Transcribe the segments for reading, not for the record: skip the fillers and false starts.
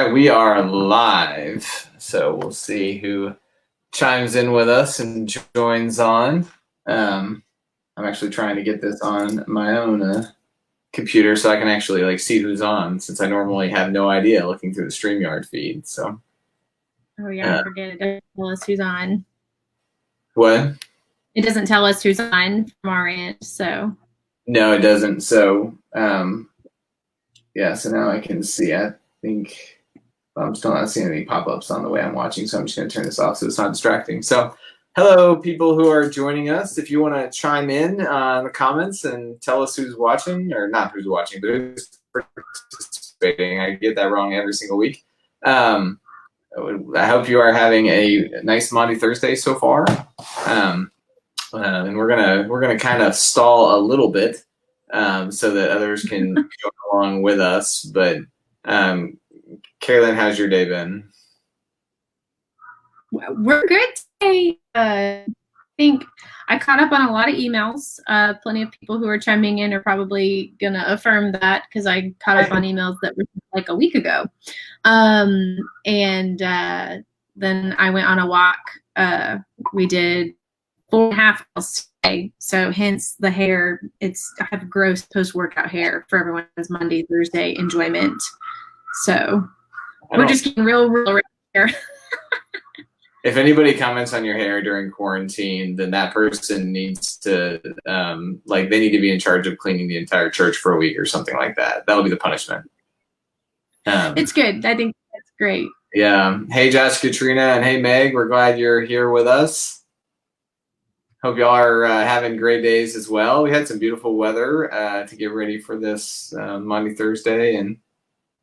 right, we are live, so we'll see who chimes in with us and joins on. I'm actually trying to get this on my own computer so I can actually see who's on, since I normally have no idea looking through the StreamYard feed. So. Oh yeah, I forget it. Doesn't tell us who's on. What? It doesn't tell us who's on from our end, so. No, it doesn't. So, yeah. So now I can see. I think I'm still not seeing any pop-ups on the way I'm watching, so I'm just going to turn this off so it's not distracting. So, hello, people who are joining us. If you want to chime in the comments and tell us who's watching, or not who's watching, but who's participating. I get that wrong every single week. I hope you are having a nice Maundy Thursday so far. And we're gonna kind of stall a little bit so that others can go along with us. But Carolyn, how's your day been? We're good today. I think I caught up on a lot of emails. Plenty of people who are chiming in are probably going to affirm that, because I caught up on emails that were like a week ago. And then I went on a walk. We did 4.5 miles today. So hence the hair. I have gross post-workout hair for everyone's Monday, Thursday enjoyment. So we're just getting real right here. If anybody comments on your hair during quarantine, then that person needs to, they need to be in charge of cleaning the entire church for a week or something like that. That'll be the punishment. It's good. I think that's great. Yeah. Hey, Josh, Katrina, and hey, Meg. We're glad you're here with us. Hope y'all are having great days as well. We had some beautiful weather to get ready for this Maundy Thursday. And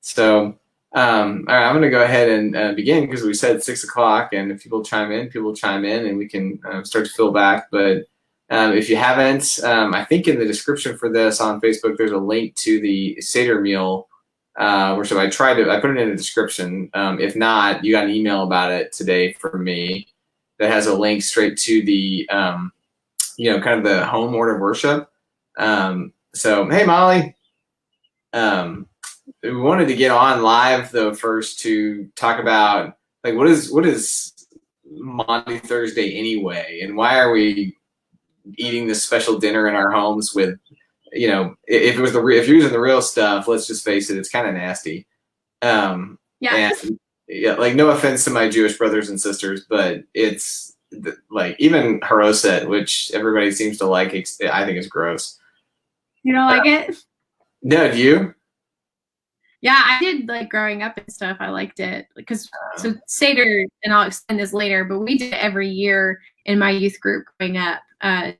so, all right, I'm going to go ahead and begin, because we said 6 o'clock, and if people chime in, and we can start to fill back. But if you haven't, I think in the description for this on Facebook, there's a link to the Seder meal worship. I put it in the description. If not, you got an email about it today from me that has a link straight to the, kind of the home order of worship. So, hey, Molly. We wanted to get on live though first to talk about what is Maundy Thursday anyway, and why are we eating this special dinner in our homes with, if you're using the real stuff, let's just face it, it's kind of nasty. Yeah. And yeah, no offense to my Jewish brothers and sisters, but it's even haroset, which everybody seems to like, I think is gross. You don't like it? No, do you? Yeah, I did growing up and stuff. I liked it so Seder, and I'll explain this later, but we did it every year in my youth group growing up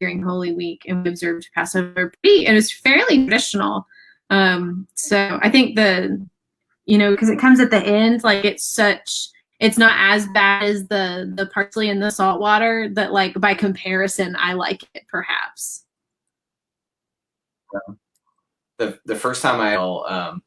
during Holy Week, and we observed Passover. It was fairly traditional. So I think because it comes at the end, it's not as bad as the parsley and the salt water, that by comparison, I like it perhaps. The first time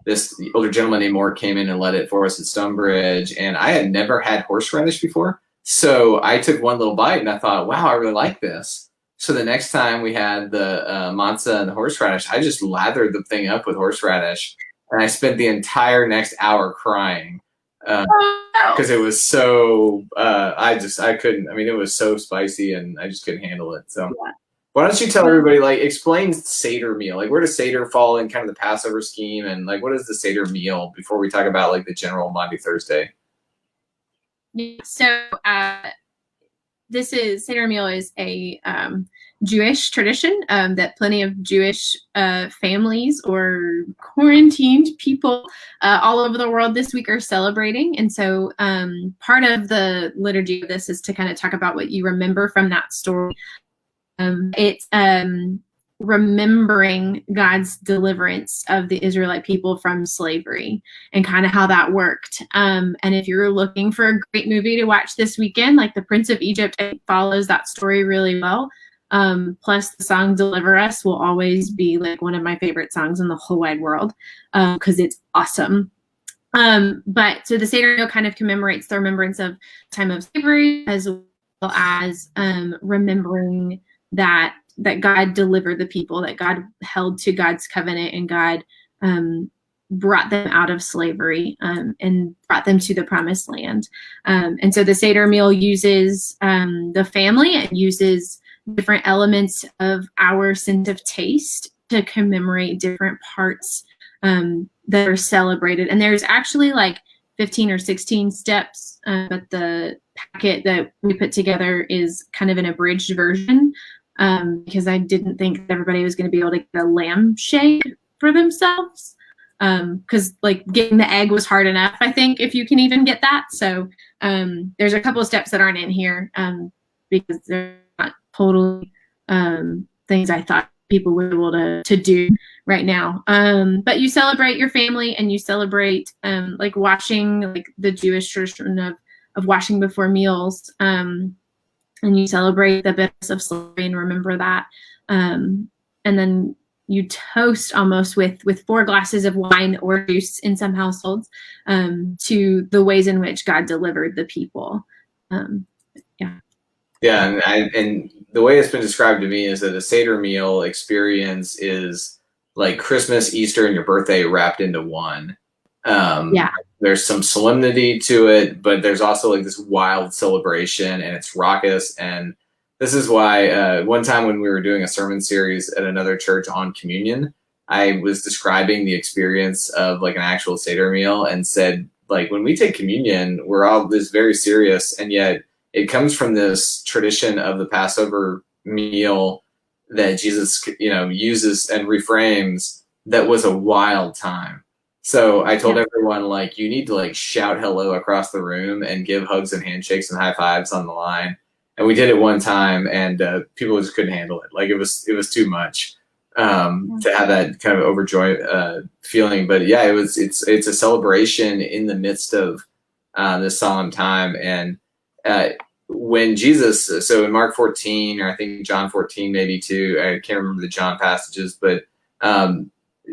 this older gentleman named Moore came in and led it for us at Stonebridge, and I had never had horseradish before. So I took one little bite and I thought, wow, I really like this. So the next time we had the matzah and the horseradish, I just lathered the thing up with horseradish, and I spent the entire next hour crying because it was so, I couldn't, it was so spicy and I just couldn't handle it. So. Yeah. Why don't you tell everybody, explain Seder meal? Where does Seder fall in kind of the Passover scheme? And, what is the Seder meal before we talk about, the general Maundy Thursday? Yeah, so Seder meal is a Jewish tradition that plenty of Jewish families or quarantined people all over the world this week are celebrating. And so part of the liturgy of this is to kind of talk about what you remember from that story. It's remembering God's deliverance of the Israelite people from slavery and kind of how that worked. And if you're looking for a great movie to watch this weekend, The Prince of Egypt, it follows that story really well. Plus the song Deliver Us will always be one of my favorite songs in the whole wide world because it's awesome. But so the Seder meal kind of commemorates the remembrance of time of slavery, as well as remembering that God delivered the people, that God held to God's covenant, and God brought them out of slavery and brought them to the promised land. And so the Seder meal uses the family and uses different elements of our sense of taste to commemorate different parts that are celebrated. And there's actually like 15 or 16 steps, but the packet that we put together is kind of an abridged version because I didn't think everybody was going to be able to get a lamb shake for themselves. Because like getting the egg was hard enough, I think, if you can even get that. So there's a couple of steps that aren't in here because they're not totally things I thought people were able to do right now. But you celebrate your family and you celebrate like washing, like the Jewish tradition of washing before meals. And you celebrate the bitterness of slavery and remember that. And then you toast almost with 4 glasses of wine or juice in some households to the ways in which God delivered the people. Yeah, and the way it's been described to me is that a Seder meal experience is like Christmas, Easter, and your birthday wrapped into one. There's some solemnity to it, but there's also like this wild celebration, and it's raucous. And this is why one time when we were doing a sermon series at another church on communion, I was describing the experience of like an actual Seder meal and said, like, when we take communion, we're all this very serious, and yet it comes from this tradition of the Passover meal that Jesus, uses and reframes that was a wild time. So I told everyone, like, you need to like shout hello across the room and give hugs and handshakes and high fives on the line. And we did it one time, and people just couldn't handle it. Like it was too much to have that kind of overjoyed feeling. But yeah, it's a celebration in the midst of this solemn time. And when Jesus, so in Mark 14, or I think John 14, maybe too, I can't remember the John passages, but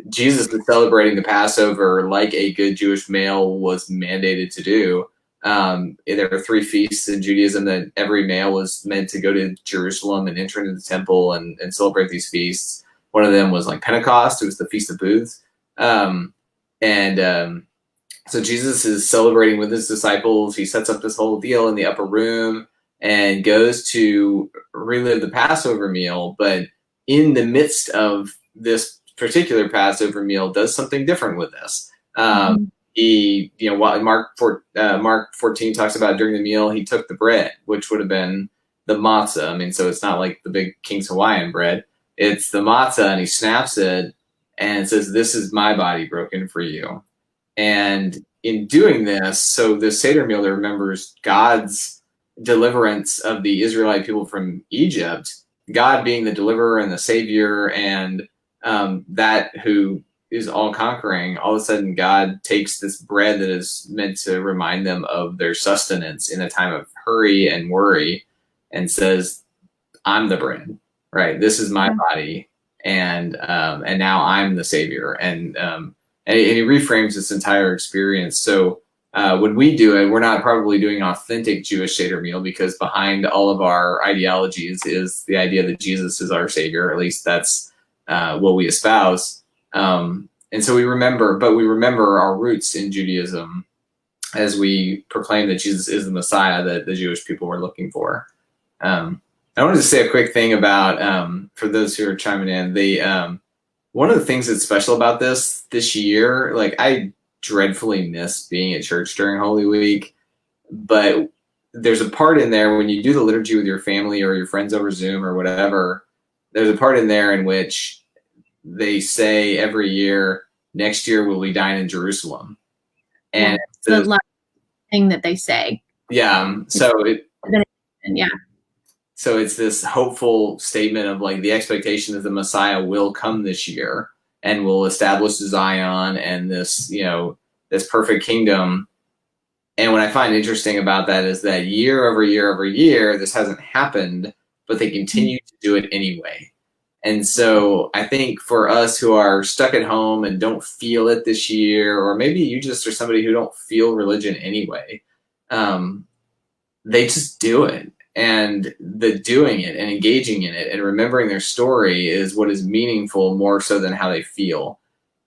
Jesus is celebrating the Passover like a good Jewish male was mandated to do. There were 3 feasts in Judaism that every male was meant to go to Jerusalem and enter into the temple and celebrate these feasts. One of them was like Pentecost. It was the Feast of Booths. So Jesus is celebrating with his disciples. He sets up this whole deal in the upper room and goes to relive the Passover meal. But in the midst of this particular Passover meal, does something different with this. He, Mark 14 talks about during the meal, he took the bread, which would have been the matzah. I mean, so it's not like the big King's Hawaiian bread. It's the matzah, and he snaps it and says, "This is my body broken for you." And in doing this, so the Seder meal that remembers God's deliverance of the Israelite people from Egypt, God being the deliverer and the savior and that who is all conquering, all of a sudden God takes this bread that is meant to remind them of their sustenance in a time of hurry and worry and says, "I'm the bread, right? This is my body. And now I'm the savior." And he reframes this entire experience. So when we do it, we're not probably doing an authentic Jewish Seder meal, because behind all of our ideologies is the idea that Jesus is our savior. Or at least that's what we espouse. And so we remember our roots in Judaism as we proclaim that Jesus is the Messiah that the Jewish people were looking for. I wanted to say a quick thing about, for those who are chiming in, one of the things that's special about this year, like I dreadfully miss being at church during Holy Week, but there's a part in there when you do the liturgy with your family or your friends over Zoom or whatever, there's a part in there in which they say every year, "Next year will we dine in Jerusalem." And it's the last thing that they say. Yeah. So it's this hopeful statement of like the expectation that the Messiah will come this year and will establish Zion and this, this perfect kingdom. And what I find interesting about that is that year over year over year, this hasn't happened, but they continue to do it anyway. And so I think for us who are stuck at home and don't feel it this year, or maybe you just are somebody who don't feel religion anyway, they just do it. And the doing it and engaging in it and remembering their story is what is meaningful more so than how they feel.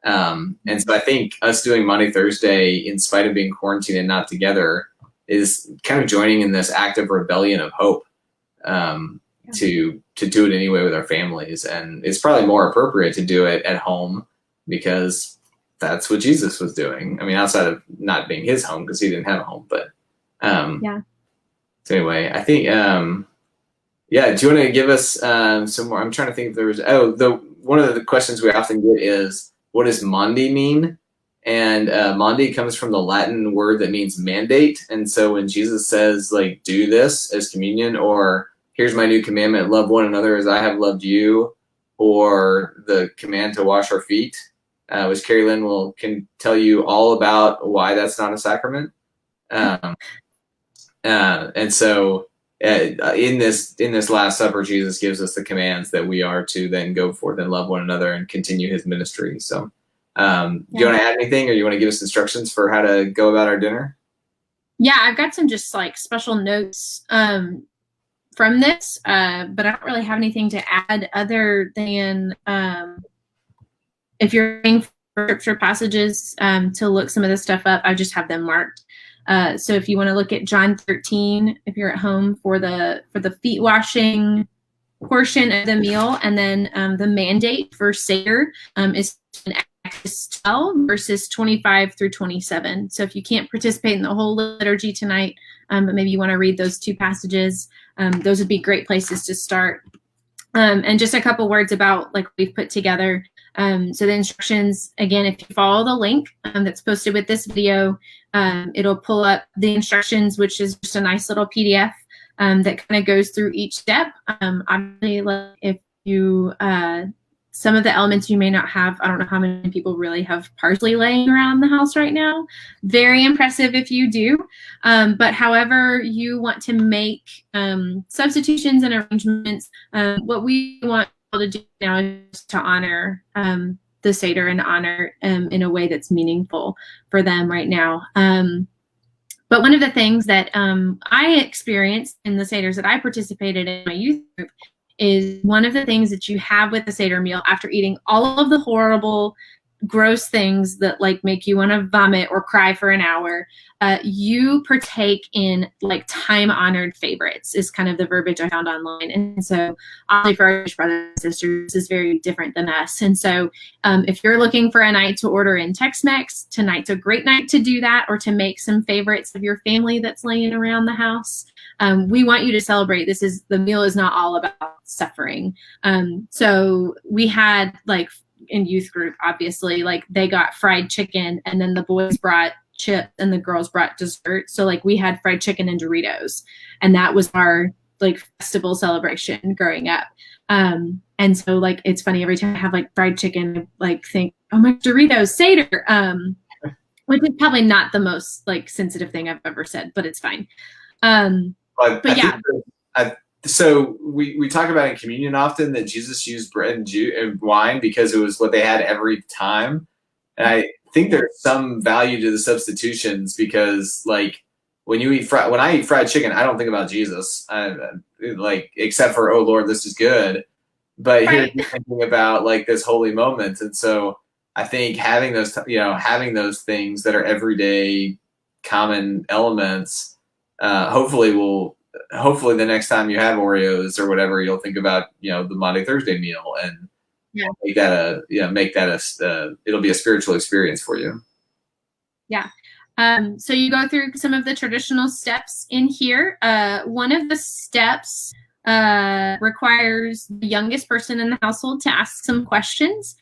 And so I think us doing Monday, Thursday, in spite of being quarantined and not together, is kind of joining in this active rebellion of hope, to do it anyway with our families. And it's probably more appropriate to do it at home because that's what Jesus was doing. I mean, outside of not being his home because he didn't have a home, but so anyway, I think yeah. Do you want to give us some more? I'm trying to think if there was one of the questions we often get is, what does Maundy mean? And Maundy comes from the Latin word that means mandate. And so when Jesus says, like, do this as communion, or here's my new commandment, love one another as I have loved you, or the command to wash our feet, which Carrie Lynn can tell you all about why that's not a sacrament. And so in this Last Supper, Jesus gives us the commands that we are to then go forth and love one another and continue his ministry. So do you want to add anything, or you want to give us instructions for how to go about our dinner? Yeah, I've got some just like special notes from this, but I don't really have anything to add other than if you're looking for scripture passages to look some of this stuff up, I just have them marked. So if you want to look at John 13, if you're at home, for the feet washing portion of the meal, and then the mandate for Seder is in Exodus 12 verses 25 through 27. So if you can't participate in the whole liturgy tonight, but maybe you want to read those two passages, those would be great places to start. And just a couple words about like we've put together. So the instructions, again, if you follow the link that's posted with this video, it'll pull up the instructions, which is just a nice little PDF that kind of goes through each step. Obviously, like if you, some of the elements you may not have, I don't know how many people really have parsley laying around the house right now. Very impressive if you do. But however you want to make substitutions and arrangements, what we want to do now is to honor the Seder and honor in a way that's meaningful for them right now. But one of the things that I experienced in the Seders that I participated in my youth group is one of the things that you have with the Seder meal after eating all of the horrible, gross things that like make you want to vomit or cry for an hour, you partake in like time-honored favorites is kind of the verbiage I found online. And so obviously for our Jewish brothers and sisters, this is very different than us. And so if you're looking for a night to order in Tex-Mex, tonight's a great night to do that, or to make some favorites of your family that's laying around the house. We want you to celebrate. The meal is not all about suffering. So we had like in youth group, obviously, like they got fried chicken, and then the boys brought chips and the girls brought dessert. So like we had fried chicken and Doritos, and that was our like festival celebration growing up. And so like it's funny, every time I have like fried chicken, I like think, oh my Doritos Seder, which is probably not the most like sensitive thing I've ever said, but it's fine. But yeah. So we talk about in communion often that Jesus used bread and wine because it was what they had every time. And I think there's some value to the substitutions, because like when I eat fried chicken, I don't think about Jesus, like except for, oh Lord, this is good. But here you're thinking about like this holy moment. And so I think having those things that are everyday common elements, hopefully the next time you have Oreos or whatever, you'll think about, the Monday, Thursday meal, and make that it'll be a spiritual experience for you. Yeah. So you go through some of the traditional steps in here. One of the steps requires the youngest person in the household to ask some questions.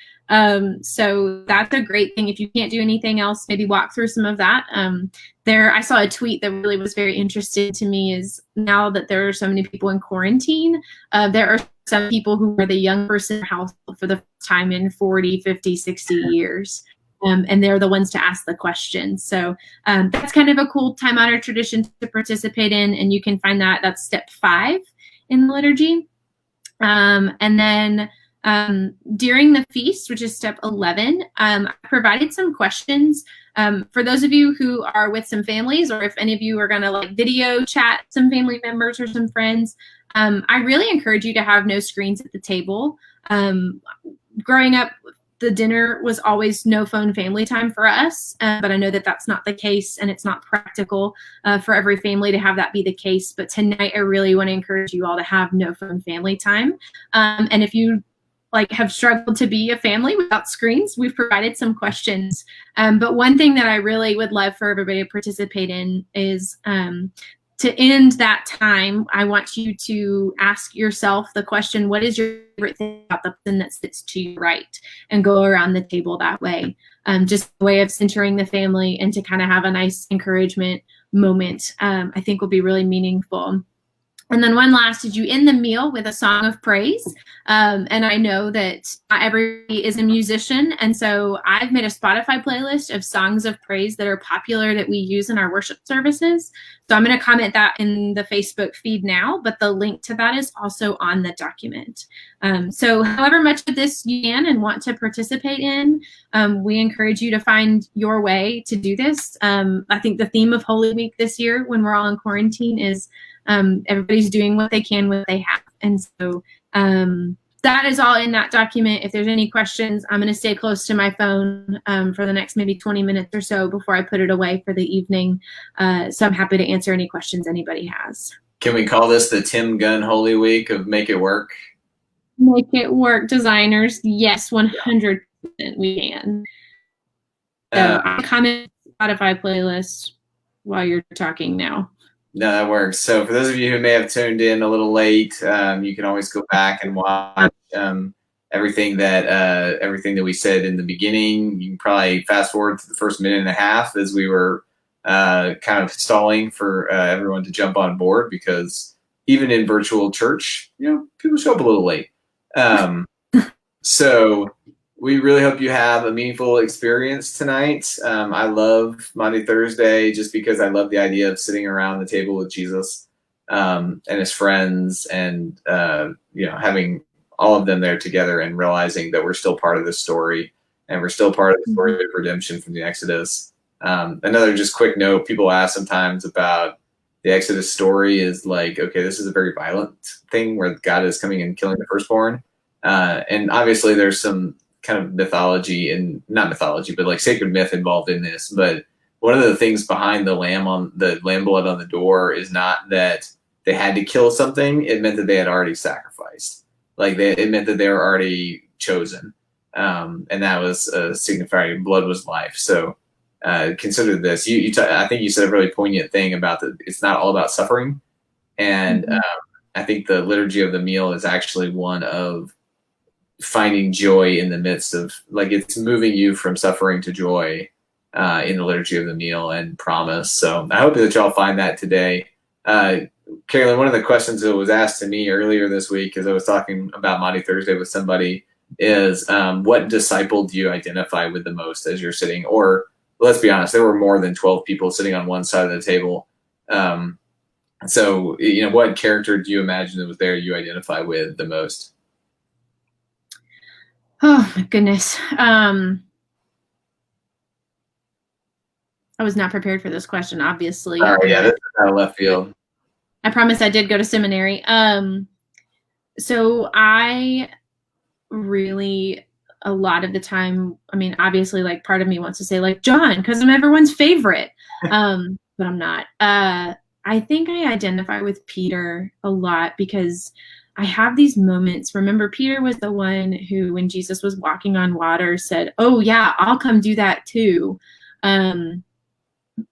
So that's a great thing. If you can't do anything else, maybe walk through some of that. I saw a tweet that really was very interesting to me, is now that there are so many people in quarantine, there are some people who are the young person in the household for the first time in 40, 50, 60 years. And they're the ones to ask the questions. So that's kind of a cool time-honored tradition to participate in. And you can find that's step 5 in the liturgy. And then during the feast, which is step 11, I provided some questions for those of you who are with some families, or if any of you are going to like video chat some family members or some friends. I really encourage you to have no screens at the table. Growing up, the dinner was always no phone family time for us, but I know that that's not the case, and it's not practical for every family to have that be the case. But tonight, I really want to encourage you all to have no phone family time. And if you have struggled to be a family without screens, we've provided some questions. But one thing that I really would love for everybody to participate in is to end that time, I want you to ask yourself the question, what is your favorite thing about the person that sits to your right? And go around the table that way. Just a way of centering the family and to kind of have a nice encouragement moment, I think will be really meaningful. And then one last, did you end the meal with a song of praise? And I know that not everybody is a musician. And so I've made a Spotify playlist of songs of praise that are popular that we use in our worship services. So I'm going to comment that in the Facebook feed now, but the link to that is also on the document. So however much of this you can and want to participate in, we encourage you to find your way to do this. I think the theme of Holy Week this year, when we're all in quarantine, is everybody's doing what they can, what they have. And so that is all in that document. If there's any questions, I'm going to stay close to my phone for the next maybe 20 minutes or so before I put it away for the evening. So I'm happy to answer any questions anybody has. Can we call this the Tim Gunn Holy Week of Make It Work? Make it work, designers. Yes, 100% we can. So I'll comment Spotify playlist while you're talking now. No, that works. So for those of you who may have tuned in a little late, you can always go back and watch everything that we said in the beginning. You can probably fast forward to the first minute and a half as we were kind of stalling for everyone to jump on board, because even in virtual church, people show up a little late. So we really hope you have a meaningful experience tonight. I love Maundy Thursday just because I love the idea of sitting around the table with Jesus and his friends, and having all of them there together and realizing that we're still part of the story, and we're still part of the story of redemption from the Exodus. Another just quick note, people ask sometimes about the Exodus story is like, okay, this is a very violent thing where God is coming and killing the firstborn. And obviously there's some kind of mythology, and not mythology, but like sacred myth involved in this. But one of the things behind the lamb blood on the door is not that they had to kill something. It meant that they had already sacrificed. It meant that they were already chosen. And that was signifying blood was life. So consider this. I think you said a really poignant thing about that. It's not all about suffering. And I think the liturgy of the meal is actually one of finding joy in the midst of, it's moving you from suffering to joy in the liturgy of the meal and promise. So I hope that y'all find that today. Carolyn, one of the questions that was asked to me earlier this week, as I was talking about Maundy Thursday with somebody, is what disciple do you identify with the most as you're sitting? Or let's be honest, there were more than 12 people sitting on one side of the table. So what character do you imagine that was there you identify with the most? Oh my goodness. I was not prepared for this question, obviously. Oh yeah, this is out of left field. I promise I did go to seminary. So I really, a lot of the time, obviously, part of me wants to say John, because I'm everyone's favorite. But I'm not. I think I identify with Peter a lot because I have these moments. Remember, Peter was the one who, when Jesus was walking on water, said, "Oh yeah, I'll come do that too." And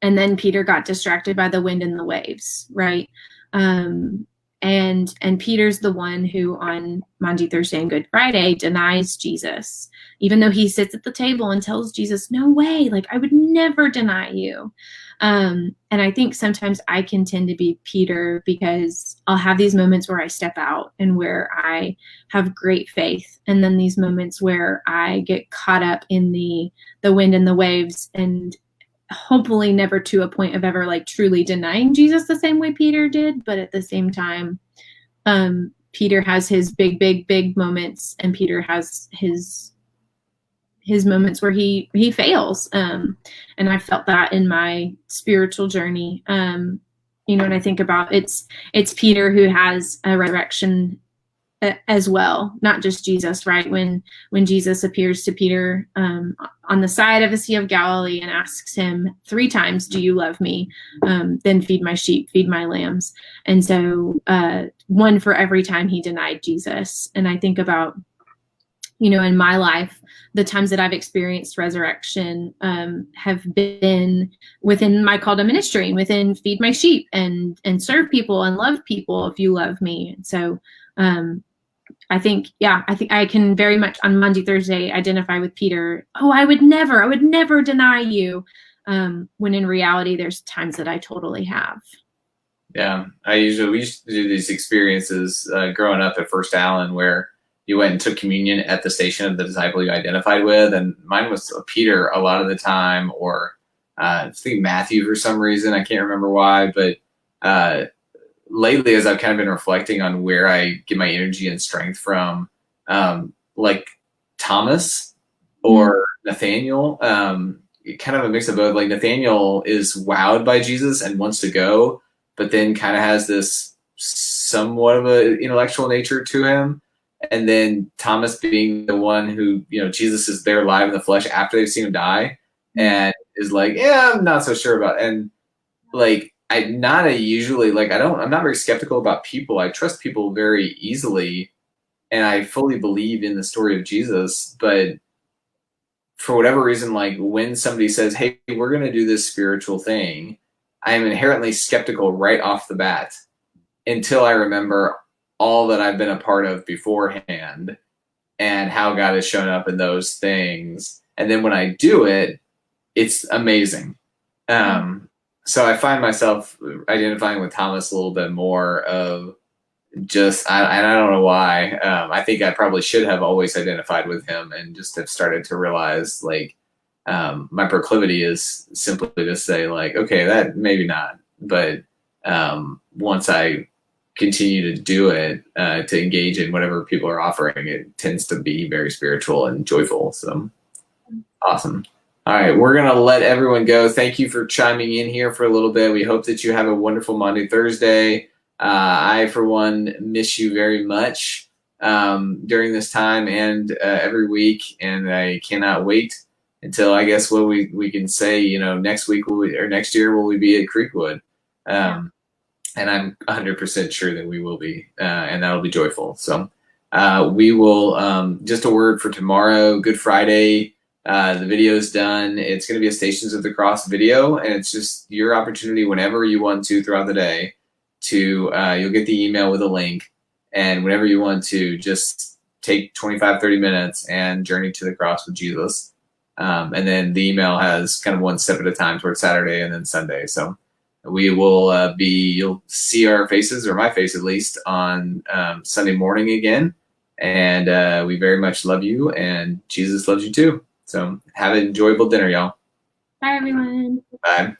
then Peter got distracted by the wind and the waves, right? And Peter's the one who on Maundy Thursday and Good Friday denies Jesus, even though he sits at the table and tells Jesus, "No way, I would never deny you." And I think sometimes I can tend to be Peter because I'll have these moments where I step out and where I have great faith. And then these moments where I get caught up in the wind and the waves, and hopefully never to a point of ever truly denying Jesus the same way Peter did. But at the same time, Peter has his big moments, and Peter has his moments where he fails. And I felt that in my spiritual journey. And I think about it's Peter who has a resurrection as well, not just Jesus, right? When Jesus appears to Peter on the side of the Sea of Galilee and asks him 3 times, "Do you love me?" Then feed my sheep, feed my lambs. And so one for every time he denied Jesus. And I think about, in my life, the times that I've experienced resurrection have been within my call to ministry, within feed my sheep and serve people and love people if you love me. And so I think I can very much on Monday, Thursday identify with Peter. Oh, I would never deny you. When in reality, there's times that I totally have. Yeah, we used to do these experiences growing up at First Allen where you went and took communion at the station of the disciple you identified with, and mine was Peter a lot of the time, or I think Matthew for some reason. I can't remember why, but lately, as I've kind of been reflecting on where I get my energy and strength from, like Thomas or Nathaniel, kind of a mix of both. Like Nathaniel is wowed by Jesus and wants to go, but then kind of has this somewhat of an intellectual nature to him. And then Thomas being the one who, Jesus is there live in the flesh after they've seen him die and is like, yeah, I'm not so sure about it. And like, I'm not very skeptical about people. I trust people very easily and I fully believe in the story of Jesus. But for whatever reason, like when somebody says, hey, we're going to do this spiritual thing, I am inherently skeptical right off the bat until I remember all that I've been a part of beforehand and how God has shown up in those things. And then when I do it, it's amazing. So I find myself identifying with Thomas a little bit more of just, I don't know why. I think I probably should have always identified with him and just have started to realize like my proclivity is simply to say like, okay, that maybe not. But once I continue to do it, to engage in whatever people are offering, it tends to be very spiritual and joyful. So awesome. All right, we're going to let everyone go. Thank you for chiming in here for a little bit. We hope that you have a wonderful Monday, Thursday. I, for one, miss you very much during this time and every week, and I cannot wait until I guess what we can say, next week or next year will we be at Creekwood. And I'm 100% sure that we will be, and that'll be joyful. So we will, just a word for tomorrow, Good Friday. The video is done. It's going to be a Stations of the Cross video, and it's just your opportunity whenever you want to throughout the day to, you'll get the email with a link, and whenever you want to just take 25, 30 minutes and journey to the cross with Jesus. And then the email has kind of one step at a time towards Saturday and then Sunday. So we will you'll see our faces, or my face at least, on Sunday morning again. And we very much love you, and Jesus loves you too. So have an enjoyable dinner, y'all. Bye, everyone. Bye.